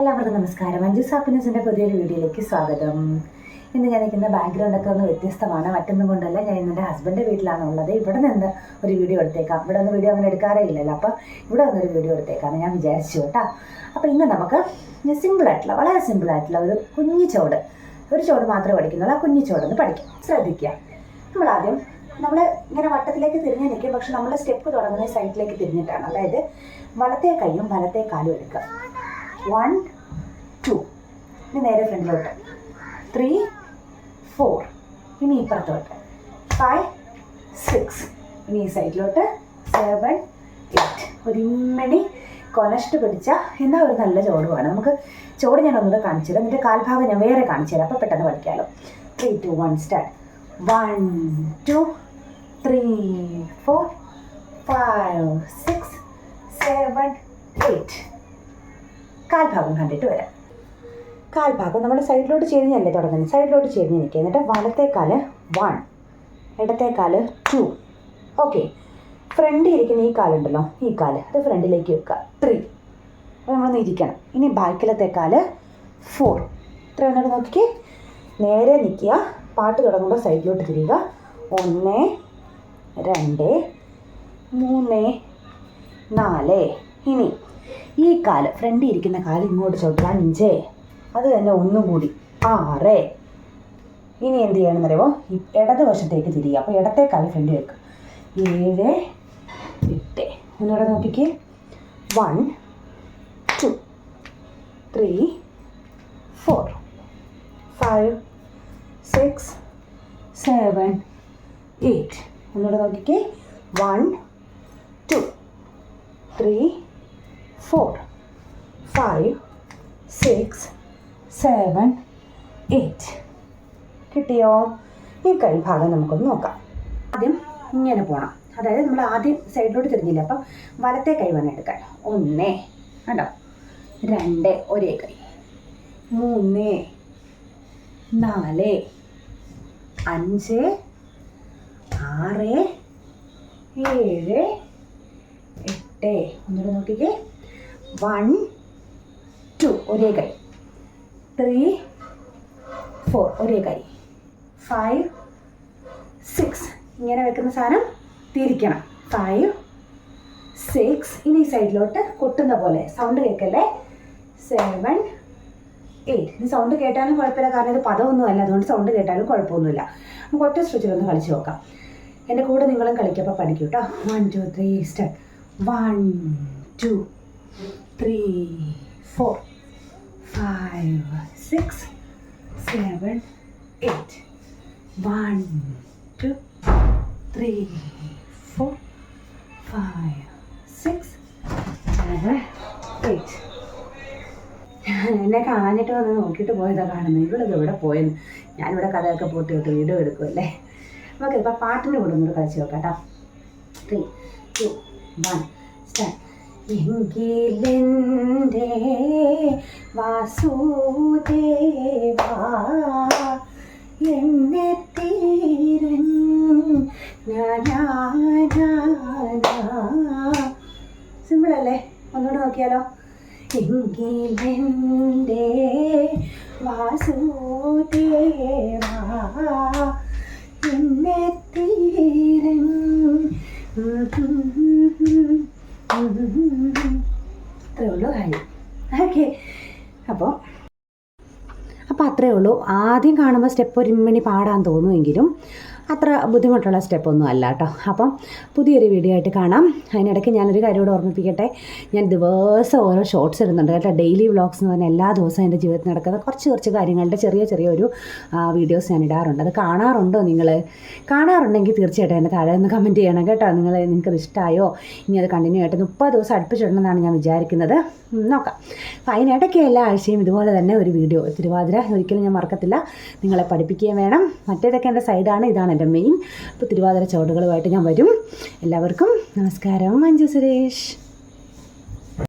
എല്ലാവർക്കും നമസ്കാരം. മഞ്ജുസ് ഹാപ്പിനെസിൻ്റെ പുതിയൊരു വീഡിയോയിലേക്ക് സ്വാഗതം. ഇന്ന് ഞാൻ നിൽക്കുന്ന ബാക്ക്ഗ്രൗണ്ടൊക്കെ ഒന്ന് വ്യത്യസ്തമാണ്. മറ്റൊന്നും കൊണ്ടല്ല, ഞാൻ എൻ്റെ ഹസ്ബൻഡ് വീട്ടിലാണ് ഉള്ളത്. ഇവിടെ നിന്ന് ഒരു വീഡിയോ എടുത്തേക്കാം. ഇവിടെ ഒന്ന് വീഡിയോ അങ്ങനെ എടുക്കാറേ ഇല്ലല്ലോ, അപ്പോൾ ഇവിടെ നിന്നൊരു വീഡിയോ എടുത്തേക്കാമെന്ന് ഞാൻ വിചാരിച്ചു കേട്ടോ. അപ്പോൾ ഇന്ന് നമുക്ക് സിമ്പിളായിട്ടുള്ള, വളരെ സിമ്പിളായിട്ടുള്ള ഒരു കുഞ്ഞു ചോട്, ഒരു ചോട് മാത്രമേ പഠിക്കുന്നുള്ളൂ. ആ കുഞ്ഞു ചോടൊന്ന് പഠിക്കാം. ശ്രദ്ധിക്കുക. നമ്മൾ ഇങ്ങനെ വട്ടത്തിലേക്ക് തിരിഞ്ഞ് നിൽക്കും, പക്ഷെ നമ്മൾ സ്റ്റെപ്പ് തുടങ്ങുന്ന സൈഡിലേക്ക് തിരിഞ്ഞിട്ടാണ്. അതായത് വലത്തേ കൈയും വലത്തേ കാലും എടുക്കുക. 1 2, ഇനി നേരെ ഫ്രണ്ടിലോട്ട് 3 4, ഇനി ഇപ്പുറത്തോട്ട് 5 6, ഇനി ഈ സൈഡിലോട്ട് 7 8. ഒരു ഇമ്മണി കൊലസ്റ്റ് പിടിച്ച എന്നാൽ ഒരു നല്ല ചോടുമാണ്. നമുക്ക് ചോട് ഞാൻ ഒന്നുകൂടെ കാണിച്ചു തരാം. എന്നിട്ട് കാൽഭാഗം ഞാൻ വേറെ കാണിച്ചു തരാം. അപ്പോൾ പെട്ടെന്ന് പഠിക്കാമല്ലോ. 3 2 1 സ്റ്റാർട്ട്. 1 2 3 4 5 6 7 8. കാൽഭാഗം കണ്ടിട്ട് വരാം. കാൽഭാഗം നമ്മൾ സൈഡിലോട്ട് ചെരിഞ്ഞല്ലേ തുടങ്ങുന്നത്. സൈഡിലോട്ട് ചെരിഞ്ഞ് നിൽക്കുക. എന്നിട്ട് വലത്തേക്കാല് 1, ഇടത്തേക്കാല് 2. ഓക്കെ. ഫ്രണ്ടിൽ ഇരിക്കുന്ന ഈ കാലുണ്ടല്ലോ, ഈ കാല് അത് ഫ്രണ്ടിലേക്ക് വെക്കുക. 3. അപ്പോൾ നമ്മളൊന്ന് ഇരിക്കണം. ഇനി ബാക്കിലത്തേക്കാല് 4. ഇത്ര എന്നിട്ട് നോക്കിക്കേ. നേരെ നിൽക്കുക. പാട്ട് തുടങ്ങുമ്പോൾ സൈഡിലോട്ട് തിരിയുക. 1 2 3 4. ഇനി ഈ കാല്, ഫ്രണ്ടിൽ ഇരിക്കുന്ന കാല് ഇങ്ങോട്ട് ചോദിക്കുക. 5. അത് തന്നെ ഒന്നും കൂടി 6. ഇനി എന്ത് ചെയ്യണമെന്നറിയുമോ? ഈ ഇടതുവശത്തേക്ക് തിരിയുക. അപ്പോൾ ഇടത്തെ കാല് ഫ്രണ്ടിൽ വെക്കുക. 7 8. ഒന്നുകൂടെ നോക്കിക്കേ. 1 2 3 4 5 6 7 8. ഒന്നുകൂടെ നോക്കിക്കേ. 1 2 3 4 5 6 7 8. കിട്ടിയോ? ഈ കൈഭാഗം നമുക്കൊന്ന് നോക്കാം. ആദ്യം ഇങ്ങനെ പോകണം. അതായത് നമ്മൾ ആദ്യം സൈഡിലോട്ട് തിരിഞ്ഞില്ല. അപ്പം വലത്തെ കൈ വേണം എടുക്കാൻ. 1 കണ്ടോ, 2 ഒരേ കൈ, 3 4 5 6 7 8. ഒന്നുകൂടെ നോക്കിക്കേ. 1 2 ഒരേ കൈ, 3 4 ഒരേ കൈ, 5 6. ഇങ്ങനെ വെക്കുന്ന സാധനം തിരിക്കണം. 5 6. ഇനി സൈഡിലോട്ട് കൊട്ടുന്ന പോലെ സൗണ്ട് കേൾക്കല്ലേ. 7 8. ഇനി സൗണ്ട് കേട്ടാലും കുഴപ്പമില്ല, കാരണം ഇത് പദമൊന്നുമല്ല. അതുകൊണ്ട് സൗണ്ട് കേട്ടാലും കുഴപ്പമൊന്നുമില്ല. നമുക്ക് ഒറ്റ സ്ട്രെച്ചിലൊന്ന് കളിച്ച് നോക്കാം. എൻ്റെ കൂടെ നിങ്ങളും കളിക്കപ്പോൾ പഠിക്കും കേട്ടോ. 1 2 3 സ്റ്റാർട്ട്. 1 2 3 4 5 6 7 8. 1 2 3 4 5 6 7 8. എന്നെ കാണാനിട്ട് വന്ന് നോക്കിയിട്ട് പോയതാണ് കാണുന്നത്. ഇവളിത് ഇവിടെ പോയെന്ന്. ഞാനിവിടെ കഥയൊക്കെ പൂട്ടി വിട്ട് വീഡിയോ എടുക്കുമല്ലേ. നമുക്ക് ഇപ്പോൾ പാട്ടിൻ്റെ കൂടെ ഒന്നുകൂടെ കളിച്ച് നോക്കാം കേട്ടോ. 3 2 1 സ്റ്റാർട്ട്. എങ്കിലെൻ്റെ വാസുദേവാ എന്നെ തീരൻ സിമ്പിളല്ലേ? ഒന്നുകൂടെ നോക്കിയാലോ. എങ്കിലെൻ്റെ വാസുദേവാ എന്നെ തീരൻ. അത്രേ ഉള്ളൂ കാര്യം. ഓക്കെ. അപ്പോൾ അത്രയേ ഉള്ളൂ. ആദ്യം കാണുമ്പോൾ സ്റ്റെപ്പ് ഒരു മണി പാടാൻ തോന്നുമെങ്കിലും അത്ര ബുദ്ധിമുട്ടുള്ള സ്റ്റെപ്പൊന്നും അല്ല കേട്ടോ. അപ്പം പുതിയൊരു വീഡിയോ ആയിട്ട് കാണാം. അതിനിടയ്ക്ക് ഞാനൊരു കാര്യം കൂടെ ഓർമ്മിപ്പിക്കട്ടെ. ഞാൻ ദിവസം ഓരോ ഷോർട്സ് ഇടുന്നുണ്ട് കേട്ടോ. ഡെയിലി വ്ളോഗ്സ് എന്ന് പറഞ്ഞാൽ എല്ലാ ദിവസവും എൻ്റെ ജീവിതത്തിൽ നടക്കുന്ന കുറച്ച് കാര്യങ്ങളുടെ ചെറിയൊരു വീഡിയോസ് ഞാൻ ഇടാറുണ്ട്. അത് കാണാറുണ്ടോ നിങ്ങൾ? കാണാറുണ്ടെങ്കിൽ തീർച്ചയായിട്ടും എൻ്റെ താഴെ ഒന്ന് കമൻറ്റ് ചെയ്യണം കേട്ടോ. നിങ്ങൾക്കത് ഇഷ്ടമായോ? ഇനി അത് കണ്ടിന്യൂ ആയിട്ട് 30 ദിവസം അടുപ്പിച്ചിടണമെന്നാണ് ഞാൻ വിചാരിക്കുന്നത്. നോക്കാം. അപ്പോൾ അതിനിടയ്ക്ക് എല്ലാ ആഴ്ചയും ഇതുപോലെ തന്നെ ഒരു വീഡിയോ. തിരുവാതിര ഒരിക്കലും ഞാൻ മറക്കത്തില്ല. നിങ്ങളെ പഠിപ്പിക്കുകയും വേണം. മറ്റേതൊക്കെ എൻ്റെ സൈഡാണ്, ഇതാണ് എൻ്റെ മെയിൻ. അപ്പോൾ തിരുവാതിര ചുവടുകളുമായിട്ട് ഞാൻ വരും. എല്ലാവർക്കും നമസ്കാരം. മഞ്ജു സുരേഷ്.